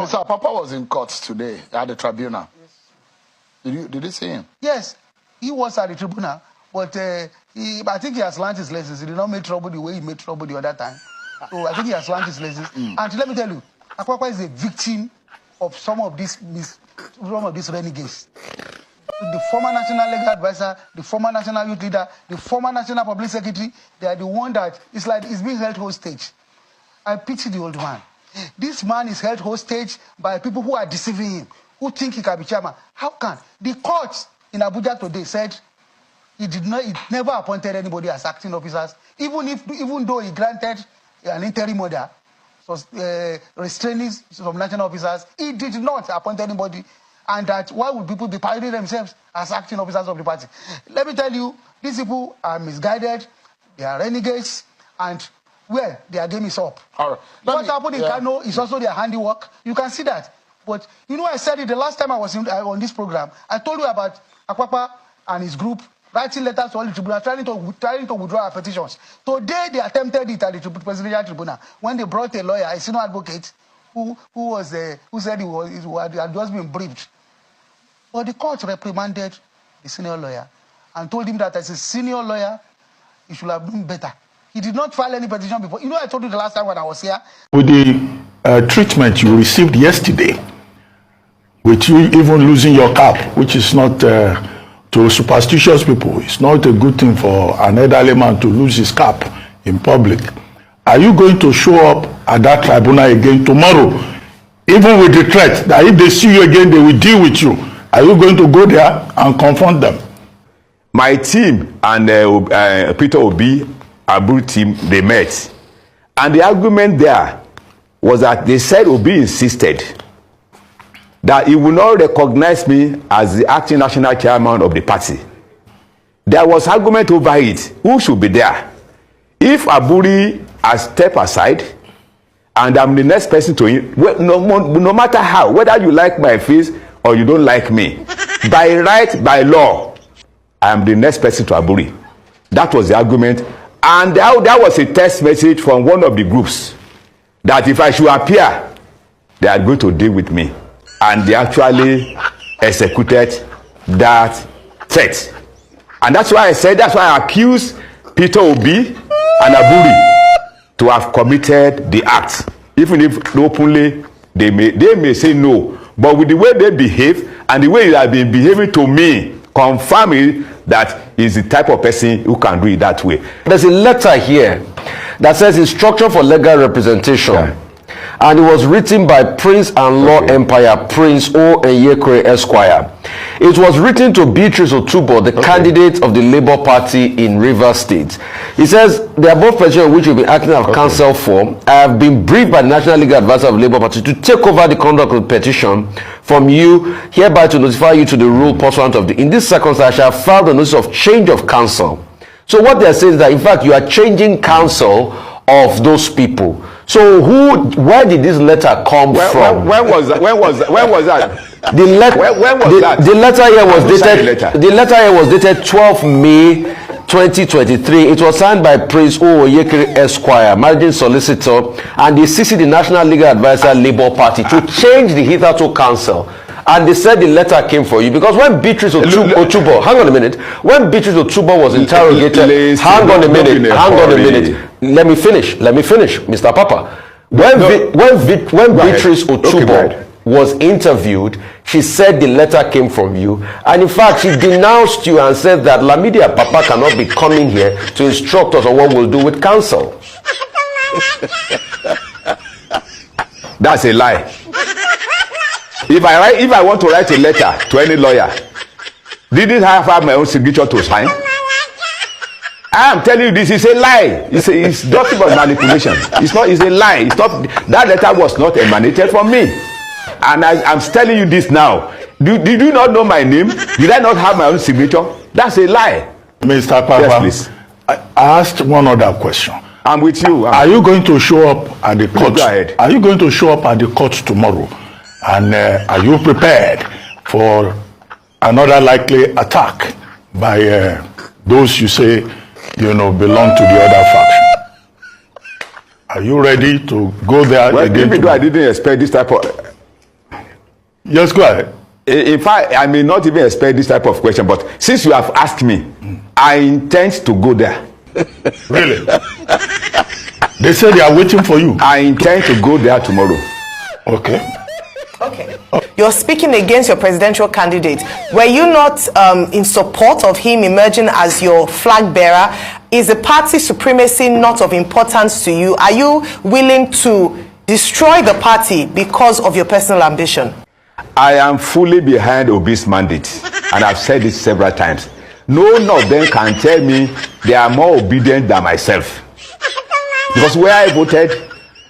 Mr. Apapa was in court today at the tribunal. Yes. Did you see him? Yes, he was at the tribunal, but I think he has learned his lessons. He did not make trouble the way he made trouble the other time. So I think he has learned his lessons. And let me tell you, Apapa is a victim of some of these renegades. The former national legal advisor, the former national youth leader, the former national public secretary, they are the one that it's like he's being held hostage. I pity the old man. This man is held hostage by people who are deceiving him, who think he can be chairman. How can? The court in Abuja today said he never appointed anybody as acting officers, even though he granted an interim order, so restraining some national officers, he did not appoint anybody. And that why would people be parading themselves as acting officers of the party? Let me tell you, these people are misguided, they are renegades, and well, their game is up. All right. What happened in Kano is also their handiwork. You can see that. But you know, I said it the last time I was on this program. I told you about Apapa and his group writing letters to all the tribunal, trying to withdraw our petitions. Today they attempted it at the presidential tribunal when they brought a lawyer, a senior advocate, who said he had just been briefed. But the court reprimanded the senior lawyer and told him that as a senior lawyer, he should have done better. He did not file any petition before. You know, I told you the last time when I was here. With the treatment you received yesterday, with you even losing your cap, which is not, to superstitious people, it's not a good thing for an elderly man to lose his cap in public. Are you going to show up at that tribunal again tomorrow, even with the threat that if they see you again, they will deal with you? Are you going to go there and confront them? My team and Peter Obi, Abu team, they met. And the argument there was that they said Obi insisted that he will not recognize me as the acting national chairman of the party. There was argument over it. Who should be there? If Aburi has stepped aside and I'm the next person to him, no matter how, whether you like my face or you don't like me, by right, by law, I am the next person to Aburi. That was the argument. And there was a text message from one of the groups that if I should appear, they are going to deal with me. And they actually executed that threat. And that's why I accused Peter Obi and Aburi to have committed the act. Even if openly they may say no. But with the way they behave and the way they have been behaving to me, confirming that he's the type of person who can do it that way. There's a letter here that says instruction for legal representation. Yeah. And it was written by Prince and Law Empire, Prince O. Enyekwe Esquire. It was written to Beatrice Otubo, the candidate of the Labour Party in Rivers State. He says, the above petition which you'll be acting as counsel for, I have been briefed by the National Legal Advisor of Labour Party to take over the conduct of the petition from you, hereby to notify you to the rule pursuant of the. In this circumstance, I shall file the notice of change of counsel. So what they're saying is that, in fact, you are changing counsel of those people. So where did this letter come from? When was that? When was that? When was that? The letter here was dated. The letter here was dated 12 May 2023. It was signed by Prince O. Enyekwe Esquire, managing solicitor, and the CC, the National Legal Advisor, Labour Party, to change the hitherto counsel. And they said the letter came for you because when Beatrice Otubo, hang on a minute, when Beatrice Otubo was interrogated, hang on a minute, let me finish, Mr. Papa. When Beatrice Otubo was interviewed, she said the letter came from you, and in fact she denounced you and said that lamidi Apapa cannot be coming here to instruct us on what we'll do with counsel. That's a lie. If I want to write a letter to any lawyer, didn't I have my own signature to sign? I am telling you, this is a lie. It's nothing but manipulation. It's a lie. It's not, that letter was not emanated from me. And I'm telling you this now. Did you not know my name? Did I not have my own signature? That's a lie. Mr. Apapa, yes, please. I asked one other question. I'm with you. Are you going to show up at the court? Go ahead. Are you going to show up at the court tomorrow? And are you prepared for another likely attack by those you say, belong to the other faction? Are you ready to go there again? Even though I didn't expect this type of Yes, go ahead. In fact, I may not even expect this type of question, but since you have asked me, I intend to go there. Really? They say they are waiting for you. I intend to go there tomorrow. Okay. Okay. You're speaking against your presidential candidate. Were you not in support of him emerging as your flag bearer? Is the party supremacy not of importance to you? Are you willing to destroy the party because of your personal ambition? I am fully behind Obi's mandate, and I've said this several times. None of them can tell me they are more obedient than myself. Because where I voted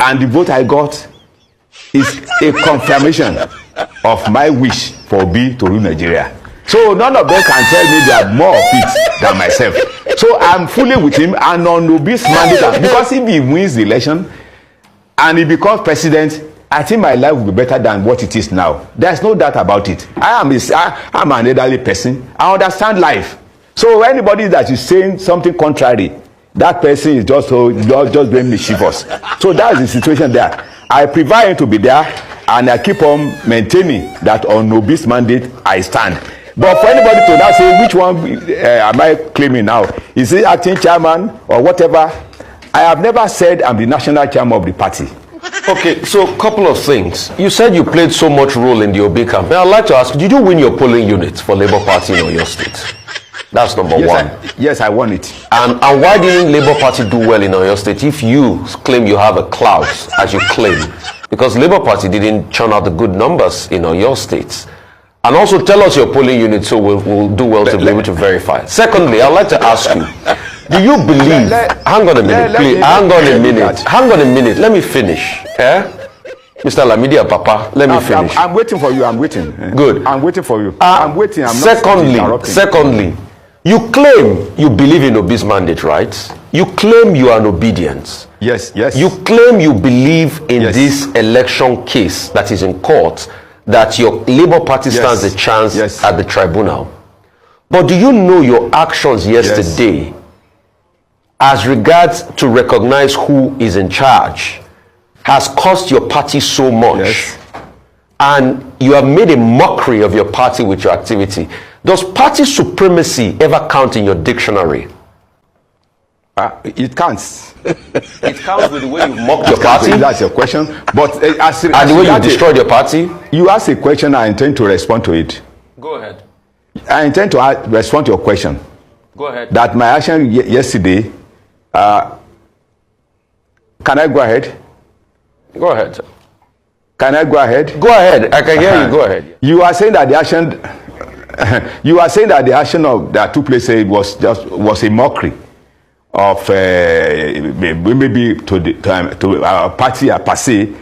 and the vote I got is a confirmation of my wish for Obi to rule Nigeria. So none of them can tell me they are more of it than myself. So I'm fully with him and on Obi's mandate, because if he wins the election and he becomes president, I think my life will be better than what it is now. There's no doubt about it. I'm an elderly person. I understand life. So anybody that is saying something contrary, that person is just being mischievous. So that's the situation there. I prefer him to be there, and I keep on maintaining that on Obi's mandate I stand. But for anybody to now say which one am I claiming now, is he acting chairman or whatever, I have never said I'm the national chairman of the party. Okay, so a couple of things. You said you played so much role in the Obi campaign. I'd like to ask, did you win your polling unit for Labour Party in Oyo State? That's number one. Yes, I won it. And why didn't Labour Party do well in Oyo State if you claim you have a clout, as you claim? Because Labour Party didn't churn out the good numbers in Oyo State. And also tell us your polling unit so we'll do well to be able to verify. Secondly, I'd like to ask you, do you believe, hang on a minute, please, hang on a minute, let me finish. Mr. Lamidi Apapa, let me finish. I'm waiting for you, I'm waiting. Good. I'm waiting for you. I'm waiting, I'm not Secondly, you claim you believe in Obi's mandate, right? You claim you are an obedient. Yes. You claim you believe in this election case that is in court, that your Labour Party stands a chance at the tribunal. But do you know your actions yesterday as regards to recognize who is in charge has cost your party so much? And you have made a mockery of your party with your activity. Does party supremacy ever count in your dictionary? It counts. It counts with the way you mocked your party? That's your question. But and the way you destroyed your party? You ask a question, I intend to respond to it. Go ahead. I intend to respond to your question. Go ahead. That my action yesterday, can I go ahead? Go ahead. Can I go ahead? Go ahead. I can hear you. Go ahead. You are saying that the action you are saying that the action of that took place was a mockery of maybe to our party per se,